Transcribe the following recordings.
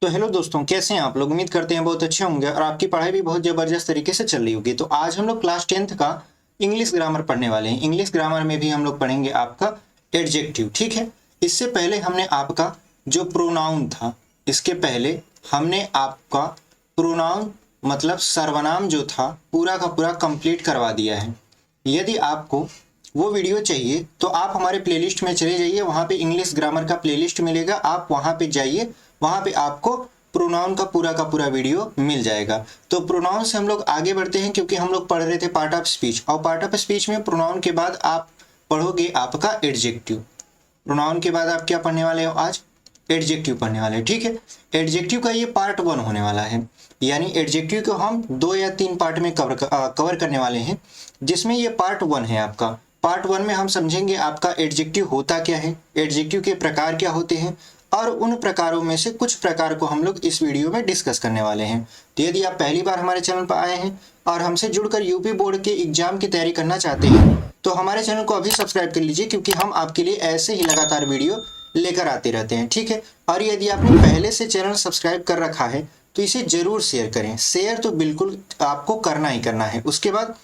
तो हेलो दोस्तों, कैसे हैं आप लोग। उम्मीद करते हैं बहुत अच्छे होंगे और आपकी पढ़ाई भी बहुत ज़बरदस्त तरीके से चल रही होगी। तो आज हम लोग क्लास 10th का इंग्लिश ग्रामर पढ़ने वाले हैं। इंग्लिश ग्रामर में भी हम लोग पढ़ेंगे आपका एडजेक्टिव, ठीक है। इससे पहले हमने आपका जो प्रोनाउन था, इसके पहले हमने आपका प्रोनाउन मतलब सर्वनाम जो था पूरा का पूरा कंप्लीट करवा दिया है। यदि आपको वो वीडियो चाहिए तो आप हमारे प्लेलिस्ट में चले जाइए, वहाँ पे इंग्लिश ग्रामर का प्लेलिस्ट मिलेगा, आप वहाँ पे जाइए, वहाँ पे आपको प्रोनाउन का पूरा वीडियो मिल जाएगा। तो प्रोनाउन से हम लोग आगे बढ़ते हैं, क्योंकि हम लोग पढ़ रहे थे पार्ट ऑफ स्पीच, और पार्ट ऑफ स्पीच में प्रोनाउन के बाद आप पढ़ोगे आपका एडजेक्टिव। प्रोनाउन के बाद आप क्या पढ़ने वाले हो आज? एडजेक्टिव पढ़ने वाले हैं, ठीक है। एडजेक्टिव का ये पार्ट 1 होने वाला है, यानी एडजेक्टिव को हम 2 या 3 पार्ट में कवर करने वाले हैं, जिसमें ये पार्ट 1 है आपका। पार्ट 1 में हम समझेंगे आपका एडजेक्टिव होता क्या है, एडजेक्टिव के प्रकार क्या होते हैं, और उन प्रकारों में से कुछ प्रकार को हम लोग इस वीडियो में डिस्कस करने वाले हैं। तो यदि आप पहली बार हमारे चैनल पर आए हैं और हमसे जुड़कर यूपी बोर्ड के एग्जाम की तैयारी करना चाहते हैं तो हमारे चैनल को अभी सब्सक्राइब कर लीजिए, क्योंकि हम आपके लिए ऐसे ही लगातार वीडियो लेकर आते रहते हैं, ठीक है। और यदि आपने पहले से चैनल सब्सक्राइब कर रखा है तो इसे जरूर शेयर करें। शेयर तो बिल्कुल आपको करना ही करना है। उसके बाद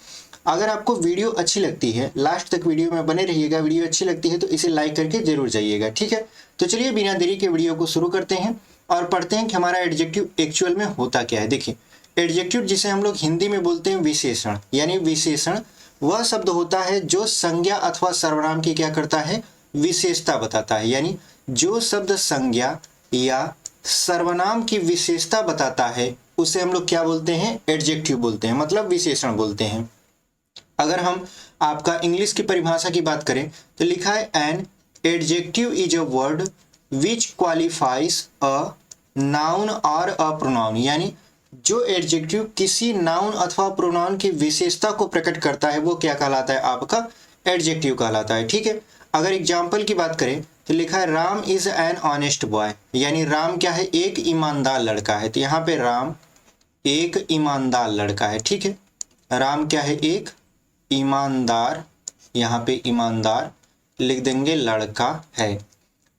अगर आपको वीडियो अच्छी लगती है, लास्ट तक वीडियो में बने रहिएगा, वीडियो अच्छी लगती है तो इसे लाइक करके जरूर जाइएगा, ठीक है। तो चलिए बिना देरी के वीडियो को शुरू करते हैं और पढ़ते हैं कि हमारा एडजेक्टिव एक्चुअल में होता क्या है। देखिए, एडजेक्टिव जिसे हम लोग हिंदी में बोलते हैं विशेषण, यानी विशेषण वह शब्द होता है जो संज्ञा अथवा सर्वनाम की क्या करता है, विशेषता बताता है। यानी जो शब्द संज्ञा या सर्वनाम की विशेषता बताता है उसे हम लोग क्या बोलते हैं, एडजेक्टिव बोलते हैं, मतलब विशेषण बोलते हैं। अगर हम आपका इंग्लिश की परिभाषा की बात करें तो लिखा है an adjective is a word which qualifies a noun और अ प्रोनाउन। यानी जो एडजेक्टिव किसी नाउन अथवा प्रोनाउन की विशेषता को प्रकट करता है वो क्या कहलाता है, आपका एडजेक्टिव कहलाता है, ठीक है। अगर एग्जाम्पल की बात करें तो लिखा है Ram is an honest boy, यानी राम क्या है, एक ईमानदार लड़का है। तो यहाँ पे राम एक ईमानदार लड़का है, ठीक है। राम क्या है, एक ईमानदार, यहाँ पे ईमानदार लिख देंगे, लड़का है।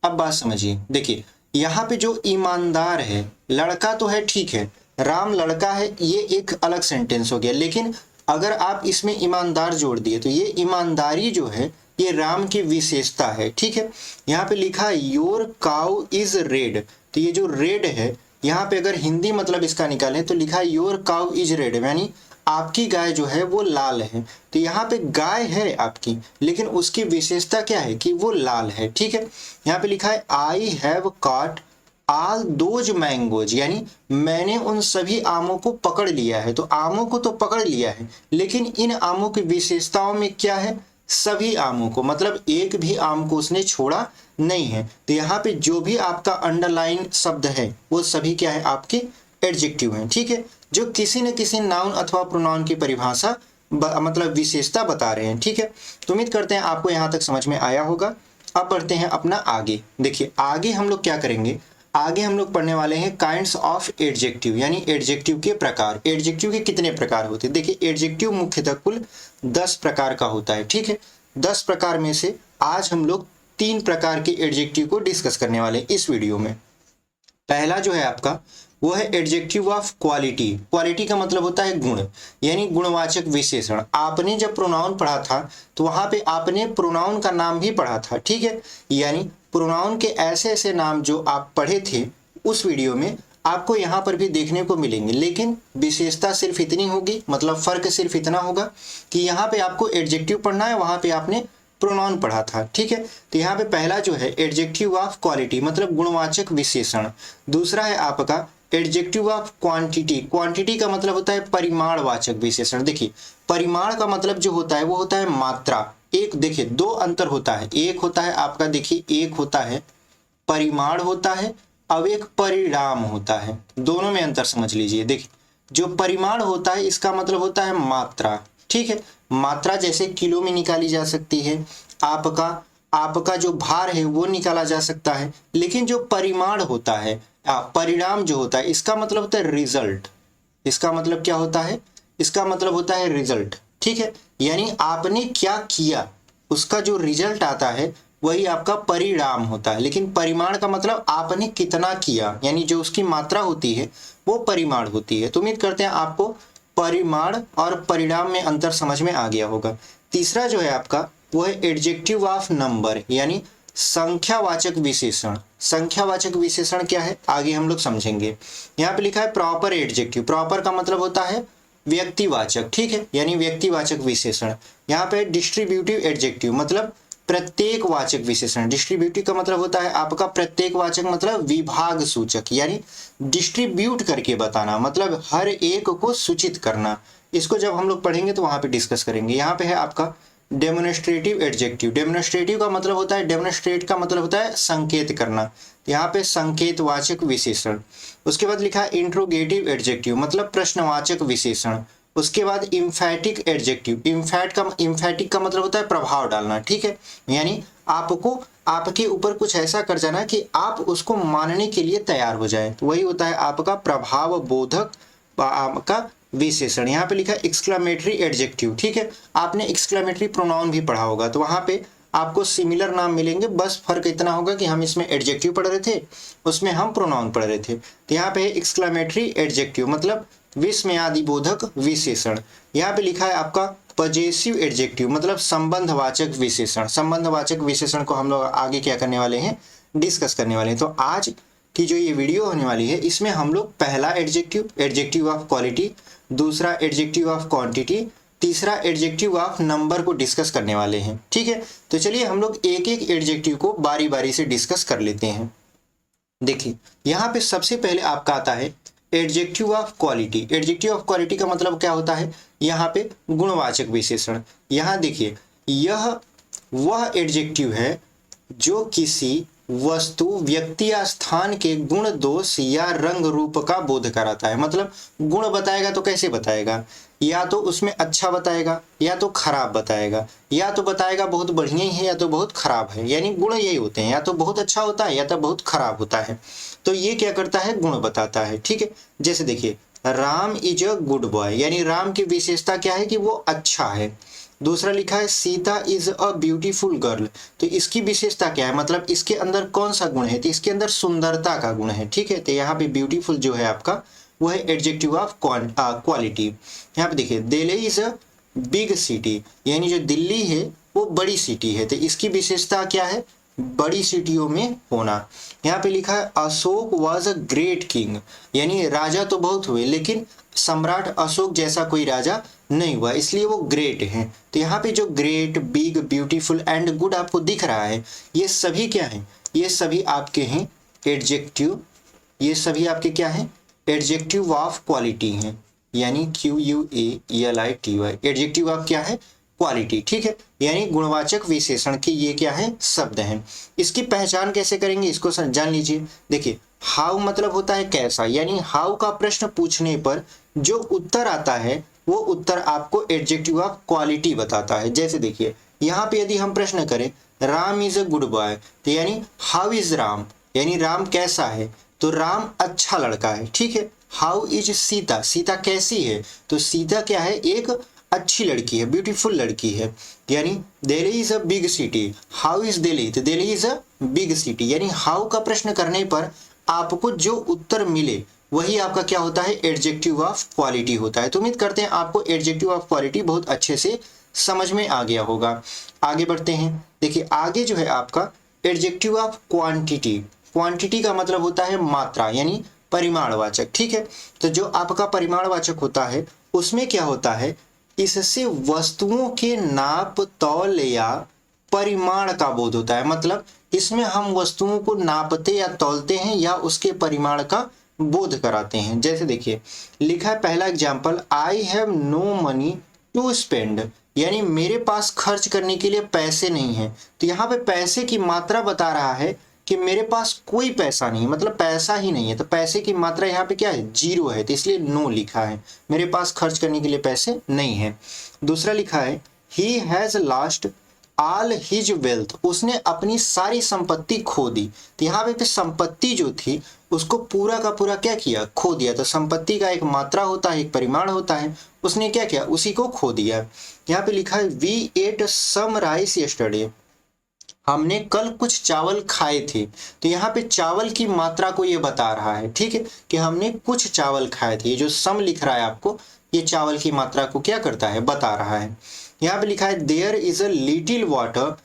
अब बात समझिए, देखिए यहाँ पे जो ईमानदार है, लड़का तो है, ठीक है, राम लड़का है, ये एक अलग सेंटेंस हो गया। लेकिन अगर आप इसमें ईमानदार जोड़ दिए तो ये ईमानदारी जो है ये राम की विशेषता है, ठीक है। यहाँ पे लिखा है योर काउ इज रेड, तो ये जो रेड है यहाँ पे अगर हिंदी मतलब इसका निकालें तो लिखा है योर काउ इज रेड, यानी आपकी गाय जो है वो लाल है। तो यहाँ पे गाय है आपकी, लेकिन उसकी विशेषता क्या है कि वो लाल है, ठीक है। यहाँ पे लिखा है I have caught all those mangoes, यानी मैंने उन सभी आमों को पकड़ लिया है। तो आमों को तो पकड़ लिया है, लेकिन इन आमों की विशेषताओं में क्या है, सभी आमों को, मतलब एक भी आम को उसने छोड़ा नहीं है। तो यहाँ पे जो भी आपका अंडरलाइन शब्द है वो सभी क्या है, आपके एडजेक्टिव हैं, ठीक है, जो किसी न किसी नाउन अथवा प्रोनाउन की परिभाषा मतलब विशेषता बता रहे हैं, ठीक है। तो उम्मीद करते हैं आपको यहाँ तक समझ में आया होगा। अब बढ़ते हैं अपना आगे। देखिए आगे हम लोग क्या करेंगे, आगे हम लोग पढ़ने वाले हैं काइंड्स ऑफ एडजेक्टिव, यानी एडजेक्टिव के प्रकार। एडजेक्टिव के कितने प्रकार होते हैं? देखिए एडजेक्टिव मुख्यतः कुल 10 प्रकार का होता है, ठीक है। 10 प्रकार में से आज हम लोग 3 प्रकार के एडजेक्टिव को डिस्कस करने वाले हैं इस वीडियो में। पहला जो है आपका वो है एडजेक्टिव ऑफ क्वालिटी। क्वालिटी का मतलब होता है गुण, यानी गुणवाचक विशेषण। आपने जब प्रोनाउन पढ़ा था तो वहां पे आपने प्रोनाउन का नाम भी पढ़ा था, ठीक है। यानी प्रोनाउन के ऐसे ऐसे नाम जो आप पढ़े थे उस वीडियो में आपको यहाँ पर भी देखने को मिलेंगे, लेकिन विशेषता सिर्फ इतनी होगी, मतलब फर्क सिर्फ इतना होगा कि यहाँ पे आपको एडजेक्टिव पढ़ना है, वहां पे आपने प्रोनाउन पढ़ा था, ठीक है। तो यहाँ पे पहला जो है एडजेक्टिव ऑफ क्वालिटी, मतलब गुणवाचक विशेषण। दूसरा है आपका एडजेक्टिव ऑफ क्वांटिटी। क्वांटिटी का मतलब होता है परिमाणवाचक विशेषण। देखिए परिमाण का मतलब जो होता है वो होता है मात्रा। एक देखिए 2 अंतर होता है, एक होता है आपका, देखिए एक होता है परिमाण होता है, अब एक परिणाम होता है, दोनों में अंतर समझ लीजिए। देखिए जो परिमाण होता है इसका मतलब होता है मात्रा, ठीक है। मात्रा जैसे किलो में निकाली जा सकती है, आपका जो भार है वो निकाला जा सकता है। लेकिन जो परिमाण होता है, परिणाम जो होता है, इसका मतलब होता है रिजल्ट। इसका मतलब क्या होता है, इसका मतलब होता है रिजल्ट, ठीक है। यानी आपने क्या किया उसका जो रिजल्ट आता है वही आपका परिणाम होता है। लेकिन परिमाण का मतलब आपने कितना किया, यानी जो उसकी मात्रा होती है वो परिमाण होती है। तो उम्मीद करते हैं आपको परिमाण और परिणाम में अंतर समझ में आ गया होगा। तीसरा जो है आपका वो है एडजेक्टिव ऑफ नंबर, यानी संख्यावाचक विशेषण। संख्यावाचक विशेषण क्या है आगे हम लोग समझेंगे। यहाँ पे लिखा है प्रॉपर एडजेक्टिव। प्रॉपर का मतलब होता है व्यक्तिवाचक, ठीक है, यानी व्यक्तिवाचक विशेषण। यहाँ पे डिस्ट्रीब्यूटिव एडजेक्टिव मतलब प्रत्येक वाचक विशेषण। डिस्ट्रीब्यूटिव का मतलब होता है आपका प्रत्येक वाचक मतलब विभाग सूचक, यानी डिस्ट्रीब्यूट करके बताना, मतलब हर एक को सूचित करना। इसको जब हम लोग पढ़ेंगे तो वहां पे डिस्कस करेंगे। यहाँ पे है आपका डेमोन्स्ट्रेटिव एडजेक्टिव। डेमोन्स्ट्रेटिव का मतलब होता है, डेमोन्स्ट्रेट का मतलब होता है संकेत करना, यहाँ पे संकेतवाचक विशेषण। उसके बाद लिखा है इंट्रोगेटिव एडजेक्टिव मतलब प्रश्नवाचक विशेषण। उसके बाद इम्फैटिक एडजेक्टिव। इम्फैटिक का मतलब होता है प्रभाव डालना, ठीक है, यानी आपको आपके ऊपर कुछ ऐसा कर जाना कि आप उसको मानने के लिए तैयार हो जाए, तो वही होता है आपका प्रभाव बोधक आपका विशेषण। यहाँ पे लिखा है एक्सक्लेमेटरी एडजेक्टिव, ठीक है, आपने एक्सक्लेमेटरी प्रोनाउन भी पढ़ा होगा, तो वहां पे आपको सिमिलर नाम मिलेंगे, बस फर्क इतना होगा कि हम इसमें एडजेक्टिव पढ़ रहे थे, उसमें हम प्रोनाउन पढ़ रहे थे। तो यहाँ पे है एक्सक्लेमेटरी एडजेक्टिव मतलब विस्मयादिबोधक विशेषण। यहाँ पे लिखा है आपका पजेसिव एडजेक्टिव मतलब संबंधवाचक विशेषण। संबंधवाचक विशेषण को हम लोग आगे क्या करने वाले हैं, डिस्कस करने वाले हैं। तो आज की जो ये वीडियो होने वाली है इसमें हम लोग पहला एडजेक्टिव, एडजेक्टिव ऑफ क्वालिटी, दूसरा एडजेक्टिव ऑफ क्वांटिटी, तीसरा एडजेक्टिव ऑफ नंबर को डिस्कस करने वाले हैं, ठीक है। तो चलिए हम लोग एक एक एडजेक्टिव को बारी बारी से डिस्कस कर लेते हैं। देखिए यहाँ पे सबसे पहले आपका आता है adjective of quality. Adjective of quality का मतलब क्या होता है, यहाँ पे गुणवाचक विशेषण। यहाँ देखिए यह वह एडजेक्टिव है जो किसी वस्तु, व्यक्ति या स्थान के गुण, दोष या रंग रूप का बोध कराता है। मतलब गुण बताएगा तो कैसे बताएगा, या तो उसमें अच्छा बताएगा या तो खराब बताएगा, या तो बताएगा बहुत बढ़िया ही है या तो बहुत खराब है, यानी गुण यही होते हैं, या तो बहुत अच्छा होता है या तो बहुत खराब होता है। तो ये क्या करता है, गुण बताता है, ठीक है। जैसे देखिए Ram is a good boy, यानी राम की विशेषता क्या है कि वो अच्छा है। दूसरा लिखा है Sita is a beautiful girl, तो इसकी विशेषता क्या है, मतलब इसके अंदर कौन सा गुण है, तो इसके अंदर सुंदरता का गुण है, ठीक है। तो यहाँ पे ब्यूटीफुल जो है आपका वो है एडजेक्टिव ऑफ क्वालिटी। यहाँ पे देखिए Delhi is a big city, यानी जो दिल्ली है वो बड़ी सिटी है, तो इसकी विशेषता क्या है, बड़ी सिटियों में होना। यहाँ पे लिखा है Ashok was a great king, यानी राजा तो बहुत हुए लेकिन सम्राट अशोक जैसा कोई राजा नहीं हुआ, इसलिए वो ग्रेट है। तो यहाँ पे जो great, big, beautiful and good आपको दिख रहा है, ये सभी क्या है, ये सभी आपके हैं एडजेक्टिव, ये सभी आपके क्या हैं, एडजेक्टिव ऑफ क्वालिटी हैं, यानी QUALITY। एडजेक्टिव ऑफ क्या है, क्वालिटी, ठीक है, यानी गुणवाचक विशेषण के ये क्या है, शब्द हैं। इसकी पहचान कैसे करेंगे इसको जान लीजिए। देखिए हाउ मतलब होता है कैसा, यानी हाउ का प्रश्न पूछने पर जो उत्तर आता है वो उत्तर आपको एडजेक्टिव ऑफ क्वालिटी बताता है। जैसे देखिए यहाँ पे यदि हम प्रश्न करें Ram is a good boy, तो यानी हाउ इज राम, यानी राम कैसा है, तो राम अच्छा लड़का है, ठीक है। हाउ इज सीता, सीता कैसी है, तो सीता क्या है, एक अच्छी लड़की है, ब्यूटीफुल लड़की है। यानी Delhi is a big city, how is Delhi, तो Delhi is a big city, यानी हाउ का प्रश्न करने पर आपको जो उत्तर मिले वही आपका क्या होता है, एडजेक्टिव ऑफ क्वालिटी होता है। तो उम्मीद करते हैं आपको एडजेक्टिव ऑफ क्वालिटी बहुत अच्छे से समझ में आ गया होगा। आगे बढ़ते हैं। देखिए आगे जो है आपका एडजेक्टिव ऑफ क्वांटिटी। क्वांटिटी का मतलब होता है मात्रा, यानी परिमाणवाचक, ठीक है। तो जो आपका परिमाणवाचक होता है उसमें क्या होता है, इससे वस्तुओं के नाप, तौल या परिमाण का बोध होता है। मतलब इसमें हम वस्तुओं को नापते या तौलते हैं या उसके परिमाण का बोध कराते हैं। जैसे देखिए लिखा है पहला example, I have no money to spend, यानी मेरे पास खर्च करने के लिए पैसे नहीं है। तो यहाँ पे पैसे की मात्रा बता रहा है कि मेरे पास कोई पैसा नहीं, मतलब पैसा ही नहीं है, तो पैसे की मात्रा यहाँ पे क्या है, 0 है, तो इसलिए नो लिखा है, मेरे पास खर्च करने के लिए पैसे नहीं है। दूसरा लिखा है he has lost all his wealth, उसने अपनी सारी संपत्ति खो दी। तो यहाँ पे संपत्ति जो थी उसको पूरा का पूरा क्या किया, खो दिया। तो संपत्ति का एक मात्रा होता है, एक परिमाण होता है, उसने क्या किया, उसी को खो दिया। यहाँ पे लिखा है we ate some rice yesterday, हमने कल कुछ चावल खाए थे। तो यहाँ पे चावल की मात्रा को ये बता रहा है, ठीक है, कि हमने कुछ चावल खाए थे। ये जो सम लिख रहा है आपको, ये चावल की मात्रा को क्या करता है, बता रहा है। यहाँ पे लिखा है there is a little water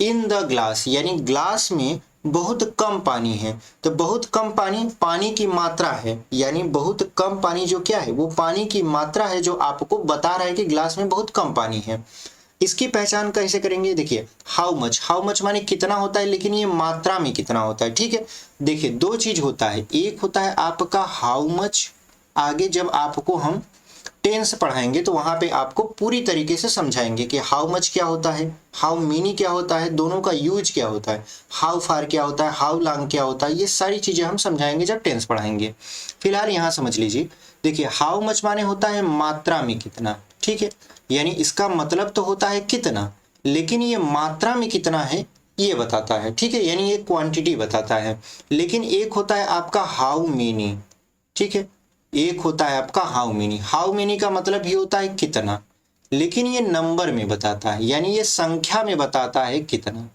in the glass, यानी ग्लास में बहुत कम पानी है। तो बहुत कम पानी, पानी की मात्रा है, यानी बहुत कम पानी जो क्या है, वो पानी की मात्रा है जो आपको बता रहा है कि ग्लास में बहुत कम पानी है। इसकी पहचान कैसे करेंगे, देखिए हाउ मच, हाउ मच माने कितना होता है, लेकिन ये मात्रा में कितना होता है, ठीक है। देखिए दो चीज होता है, एक होता है आपका हाउ मच, आगे जब आपको हम टेंस पढ़ाएंगे तो वहां पे आपको पूरी तरीके से समझाएंगे कि हाउ मच क्या होता है, हाउ मेनी क्या होता है, दोनों का यूज क्या होता है, हाउ फार क्या होता है, हाउ लॉन्ग क्या होता है, ये सारी चीजें हम समझाएंगे जब टेंस पढ़ाएंगे। फिलहाल यहाँ समझ लीजिए, देखिए हाउ मच माने होता है मात्रा में कितना, ठीक है, यानी इसका मतलब तो होता है कितना, लेकिन ये मात्रा में कितना है ये बताता है, ठीक है, यानी ये क्वांटिटी बताता है। लेकिन एक होता है आपका हाउ मेनी, ठीक है, एक होता है आपका हाउ मेनी। हाउ मेनी का मतलब ये होता है कितना, लेकिन ये नंबर में बताता है, यानी ये संख्या में बताता है कितना,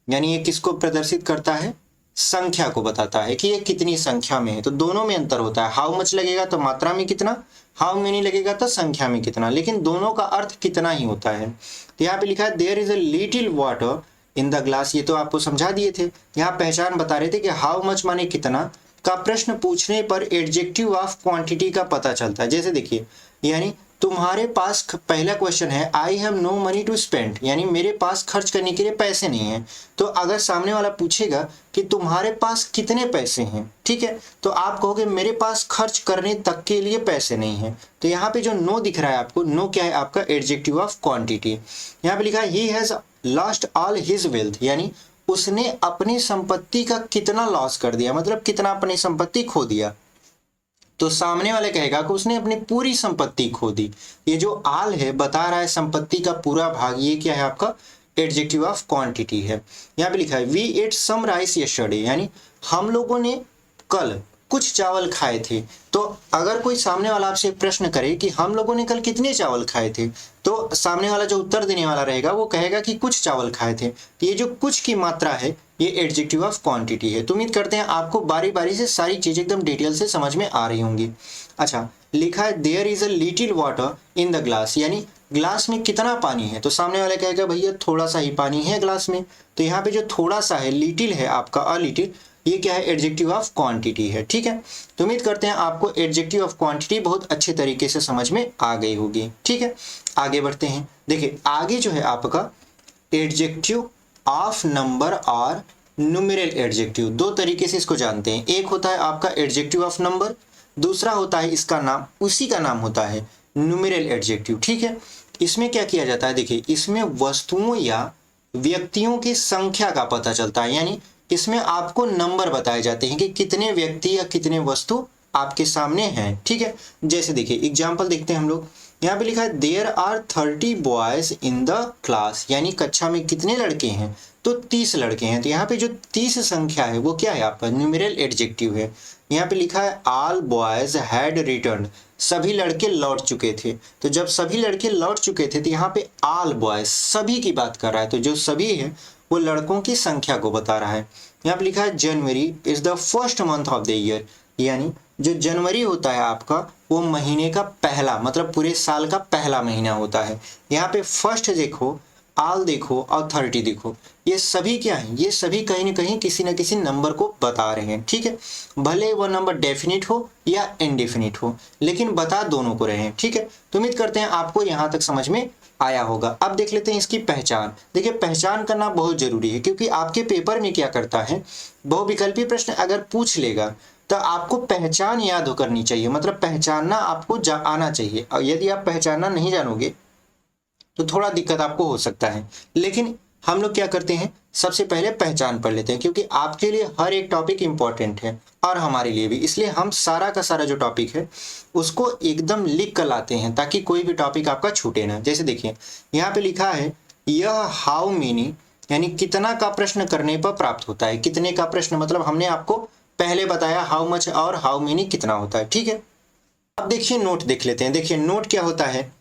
यानी ये किसको प्रदर्शित करता है, संख्या को बताता है कि ये कितनी संख्या में है। तो दोनों में अंतर होता है, हाउ मच लगेगा तो मात्रा में कितना, हाउ मेनी लगेगा तो संख्या में कितना, लेकिन दोनों का अर्थ कितना ही होता है। तो यहाँ पे लिखा है there is a little water in the glass, ये तो आपको समझा दिए थे। यहाँ पहचान बता रहे थे कि हाउ मच माने कितना का प्रश्न पूछने पर एडजेक्टिव ऑफ क्वांटिटी का पता चलता है। जैसे देखिए, यानी तुम्हारे पास, पहला क्वेश्चन है I have no money to spend, यानी मेरे पास खर्च करने के लिए पैसे नहीं है। तो अगर सामने वाला पूछेगा कि तुम्हारे पास कितने पैसे हैं, ठीक है, तो आप कहोगे मेरे पास खर्च करने तक के लिए पैसे नहीं है। तो यहाँ पे जो नो दिख रहा है आपको, नो क्या है, आपका एडजेक्टिव ऑफ क्वांटिटी। यहाँ पे लिखा है he has lost all his wealth, यानी उसने अपनी संपत्ति का कितना लॉस कर दिया, मतलब कितना अपनी संपत्ति खो दिया। तो सामने वाले कहेगा कि उसने अपनी पूरी संपत्ति खो दी। ये जो आल है बता रहा है संपत्ति का पूरा भाग, ये क्या है आपका एडजेक्टिव ऑफ क्वांटिटी है। यहाँ पे लिखा है we ate some rice yesterday, यानी हम लोगों ने कल कुछ चावल खाए थे। तो अगर कोई सामने वाला आपसे प्रश्न करे कि हम लोगों ने कल कितने चावल खाए थे, तो सामने वाला जो उत्तर देने वाला रहेगा वो कहेगा कि कुछ चावल खाए थे। तो ये जो कुछ की मात्रा है ये एडजेक्टिव ऑफ क्वांटिटी है। तो उम्मीद करते हैं आपको बारी बारी से सारी चीजें एकदम डिटेल से समझ में आ रही होंगी। अच्छा, लिखा है there is a little water in the glass, यानी ग्लास में कितना पानी है। तो सामने वाला कहेगा भैया थोड़ा सा ही पानी है ग्लास में। तो यहाँ पे जो थोड़ा सा है, लिटिल है आपका, अ लिटिल, ये क्या है, एडजेक्टिव ऑफ क्वांटिटी है, ठीक है। तो उम्मीद करते हैं आपको एडजेक्टिव ऑफ क्वांटिटी बहुत अच्छे तरीके से समझ में आ गई होगी, ठीक है। आगे बढ़ते हैं, देखिए आगे जो है आपका एडजेक्टिव ऑफ नंबर और न्यूमेरल एडजेक्टिव, दो तरीके से इसको जानते हैं। एक होता है आपका एडजेक्टिव ऑफ नंबर, दूसरा होता है इसका नाम, उसी का नाम होता है न्यूमेरल एडजेक्टिव, ठीक है। इसमें क्या किया जाता है, देखिए इसमें वस्तुओं या व्यक्तियों की संख्या का पता चलता है, यानी इसमें आपको नंबर बताए जाते हैं कि कितने व्यक्ति या कितने वस्तु आपके सामने हैं, ठीक है। जैसे देखिए एग्जाम्पल देखते हैं हम लोग, यहाँ पे लिखा है there are 30 boys in the class, यानी कक्षा में कितने लड़के हैं, तो 30 लड़के हैं। तो यहाँ पे जो 30 संख्या है वो क्या है आपका न्यूमेरल एडजेक्टिव है। यहाँ पे लिखा है ऑल बॉयज हैड रिटर्न, सभी लड़के लौट चुके थे। तो जब सभी लड़के लौट चुके थे तो यहाँ पे ऑल बॉयज, सभी की बात कर रहा है। तो जो सभी है वो लड़कों की संख्या को बता रहा है। यहाँ पे लिखा है जनवरी is the first month of the year, यानी जो जनवरी होता है आपका वो महीने का पहला, मतलब पूरे साल का पहला महीना होता है। यहाँ पे फर्स्ट देखो, आल देखो और 30 देखो, ये सभी क्या है, ये सभी कहीं ना कहीं किसी न किसी नंबर को बता रहे हैं, ठीक है। भले वो नंबर डेफिनिट हो या इनडेफिनिट हो, लेकिन बता दोनों को रहे हैं, ठीक है। तो उम्मीद करते हैं आपको यहाँ तक समझ में आया होगा। अब देख लेते हैं इसकी पहचान। देखिए पहचान करना बहुत जरूरी है, क्योंकि आपके पेपर में क्या करता है, बहुविकल्पी प्रश्न अगर पूछ लेगा तो आपको पहचान याद हो करनी चाहिए, मतलब पहचानना आपको आना चाहिए। और यदि आप पहचानना नहीं जानोगे तो थोड़ा दिक्कत आपको हो सकता है। लेकिन हम लोग क्या करते हैं, सबसे पहले पहचान पढ़ लेते हैं, क्योंकि आपके लिए हर एक टॉपिक इंपॉर्टेंट है और हमारे लिए भी। इसलिए हम सारा का सारा जो टॉपिक है उसको एकदम लिख कर लाते हैं ताकि कोई भी टॉपिक आपका छूटे ना। जैसे देखिए यहाँ पे लिखा है यह हाउ मेनी, यानी कितना का प्रश्न करने पर प्राप्त होता है। कितने का प्रश्न मतलब हमने आपको पहले बताया हाउ मच और हाउ मेनी कितना होता है, ठीक है। अब देखिए नोट देख लेते हैं। देखिए नोट क्या होता है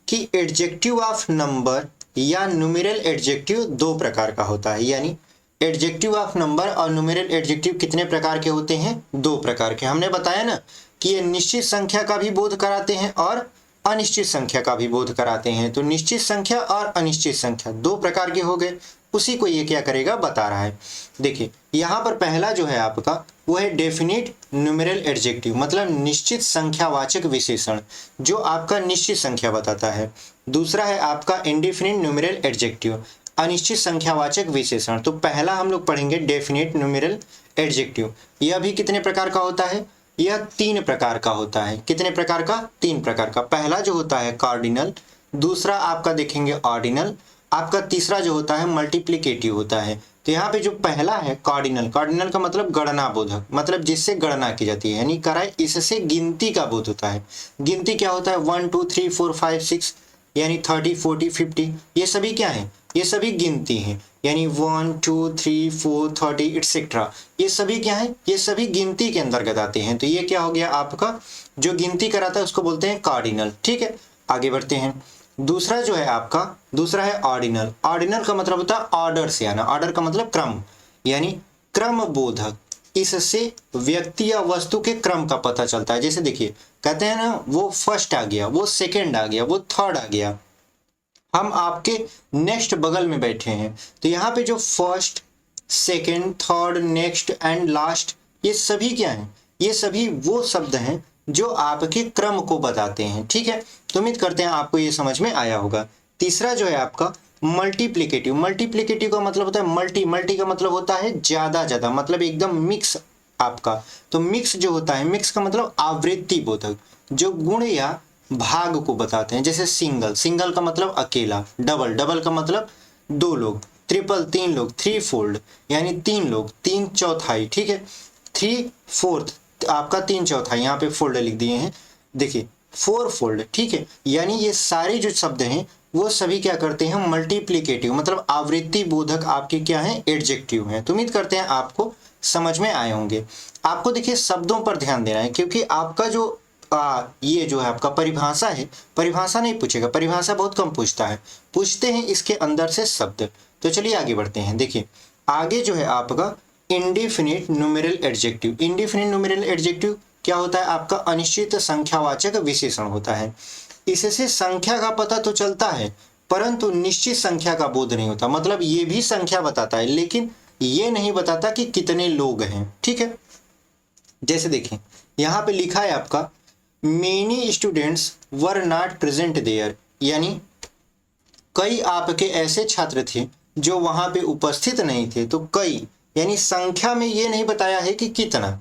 कि एडजेक्टिव ऑफ नंबर या न्यूमेरल एडजेक्टिव दो प्रकार का होता है, यानी एडजेक्टिव ऑफ नंबर और न्यूमेरल एडजेक्टिव कितने प्रकार के होते हैं? 2 प्रकार के। हमने बताया ना कि ये निश्चित संख्या का भी बोध कराते हैं और अनिश्चित संख्या का भी बोध कराते हैं। तो निश्चित संख्या और अनिश्चित संख्या 2 प्रकार के हो गए, उसी को ये क्या करेगा बता रहा है। देखिए यहाँ पर पहला जो है आपका वो है डेफिनिट न्यूमेरल एडजेक्टिव, मतलब निश्चित संख्यावाचक विशेषण जो आपका निश्चित संख्या बताता है। दूसरा है आपका इंडेफिनिट न्यूमेरल एडजेक्टिव, अनिश्चित संख्यावाचक विशेषण। तो पहला हम लोग पढ़ेंगे डेफिनिट न्यूमेरल एडजेक्टिव। यह भी कितने प्रकार का होता है? यह 3 प्रकार का होता है। कितने प्रकार का? 3 प्रकार का। पहला जो होता है कार्डिनल, दूसरा आपका देखेंगे ऑर्डिनल, आपका तीसरा जो होता है मल्टीप्लिकेटिव होता है। तो यहाँ पे जो पहला है कार्डिनल, कार्डिनल का मतलब गणना बोधक, मतलब जिससे गणना की जाती है, यानी कराए इससे गिनती का बोध होता है। गिनती क्या होता है? 1 2 3 4 5 6 यानी 30 40 50, ये सभी क्या है? ये सभी गिनती हैं, यानी 1 2 3 4 30 एटसेट्रा, ये सभी क्या है? ये सभी गिनती के अंतर्गत आते हैं। तो ये क्या हो गया आपका जो गिनती कराता है उसको बोलते हैं कार्डिनल। ठीक है, आगे बढ़ते हैं। दूसरा जो है आपका, दूसरा है ऑर्डिनल। ऑर्डिनल का मतलब होता है ऑर्डर से आना, ऑर्डर का मतलब क्रम, यानी क्रम बोधक। इससे व्यक्ति या वस्तु के क्रम का पता चलता है। जैसे देखिए कहते हैं ना वो फर्स्ट आ गया, वो सेकंड आ गया, वो थर्ड आ गया, हम आपके नेक्स्ट बगल में बैठे हैं, तो यहाँ पे जो first second third next and last, ये सभी क्या हैं? ये सभी वो शब्द हैं जो आपके क्रम को बताते हैं। ठीक है, तो उम्मीद करते हैं आपको ये समझ में आया होगा। तीसरा जो है आपका मल्टीप्लिकेटिव। मल्टीप्लिकेटिव का मतलब होता है मल्टी, मल्टी का मतलब होता है ज्यादा ज्यादा, मतलब एकदम मिक्स आपका। तो मिक्स जो होता है, मिक्स का मतलब आवृत्ति बोधक, जो गुण या भाग को बताते हैं। जैसे सिंगल, सिंगल का मतलब अकेला, डबल, डबल का मतलब 2 लोग, ट्रिपल 3 लोग, 3 फोल्ड यानी 3 लोग, 3 चौथाई। ठीक है, 3 फोर्थ आपका 3 चौथाई, यहाँ पे फोल्ड लिख दिए हैं, देखिए 4 फोल्ड। ठीक है, यानी ये सारे जो शब्द हैं वो सभी क्या करते हैं? मल्टीप्लिकेटिव, मतलब आवृत्ति बोधक आपके क्या है? एडजेक्टिव हैं। तो उम्मीद करते हैं आपको समझ में आए होंगे। आपको देखिए शब्दों पर ध्यान देना है, क्योंकि आपका जो ये जो है आपका परिभाषा है, परिभाषा नहीं पूछेगा, परिभाषा बहुत कम पूछता है, पूछते हैं इसके अंदर से शब्द। तो चलिए आगे बढ़ते हैं। देखिए आगे जो है आपका indefinite numeral adjective. Indefinite numeral adjective क्या होता है? आपका अनिश्चित संख्यावाचक विशेषण होता है। इससे संख्या का पता तो चलता है परंतु निश्चित संख्या का बोध नहीं होता। मतलब ये भी संख्या बताता है लेकिन ये नहीं बताता कि कितने लोग हैं। ठीक है, जैसे देखें यहाँ पे लिखा है आपका many students were not present there, यानी कई आपके ऐसे छात्र थे जो वहां पे उपस्थित नहीं थे। तो कई यानी संख्या में ये नहीं बताया है कि कितना,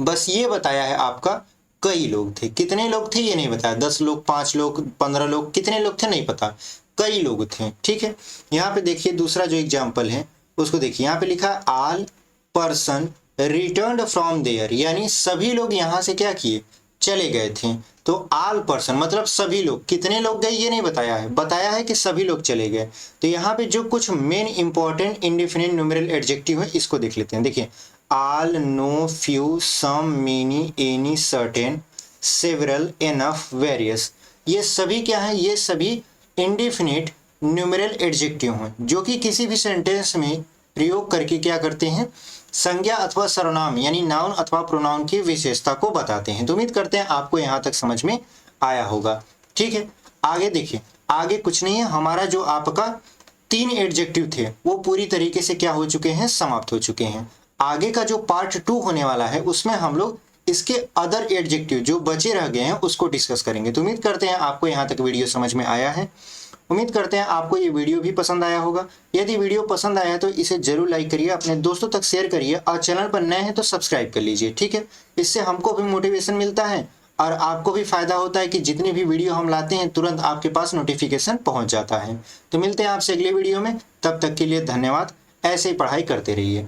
बस ये बताया है आपका कई लोग थे। कितने लोग थे ये नहीं बताया, 10 लोग 5 लोग 15 लोग, कितने लोग थे नहीं पता, कई लोग थे। ठीक है, यहाँ पे देखिए दूसरा जो एग्जाम्पल है उसको देखिए, यहाँ पे लिखा है all person returned from there, यानी सभी लोग यहाँ से क्या किए? चले गए थे। तो ऑल पर्सन मतलब सभी लोग, कितने लोग गए ये नहीं बताया है, बताया है कि सभी लोग चले गए। तो यहाँ पे जो कुछ main important indefinite numeral adjective है इसको देख लेते हैं। देखिए all, no, few, some, many, any, certain, several, enough, various, ये सभी क्या है? ये सभी इंडेफिनिट न्यूमेरल एडजेक्टिव हैं जो कि किसी भी सेंटेंस में प्रयोग करके क्या करते हैं? संज्ञा अथवा सर्वनाम यानी नाउन अथवा प्रोनाउन की विशेषता को बताते हैं। तो उम्मीद करते हैं आपको यहाँ तक समझ में आया होगा। ठीक है, आगे देखिए, आगे कुछ नहीं है, हमारा जो आपका 3 एडजेक्टिव थे वो पूरी तरीके से क्या हो चुके हैं? समाप्त हो चुके हैं। आगे का जो पार्ट 2 होने वाला है उसमें हम लोग इसके अदर एडजेक्टिव जो बचे रह गए हैं उसको डिस्कस करेंगे। तो उम्मीद करते हैं आपको यहाँ तक वीडियो समझ में आया है। उम्मीद करते हैं आपको ये वीडियो भी पसंद आया होगा। यदि वीडियो पसंद आया तो इसे जरूर लाइक करिए, अपने दोस्तों तक शेयर करिए और चैनल पर नए हैं तो सब्सक्राइब कर लीजिए। ठीक है, इससे हमको भी मोटिवेशन मिलता है और आपको भी फायदा होता है कि जितनी भी वीडियो हम लाते हैं तुरंत आपके पास नोटिफिकेशन पहुंच जाता है। तो मिलते हैं आपसे अगले वीडियो में, तब तक के लिए धन्यवाद। ऐसे ही पढ़ाई करते रहिए।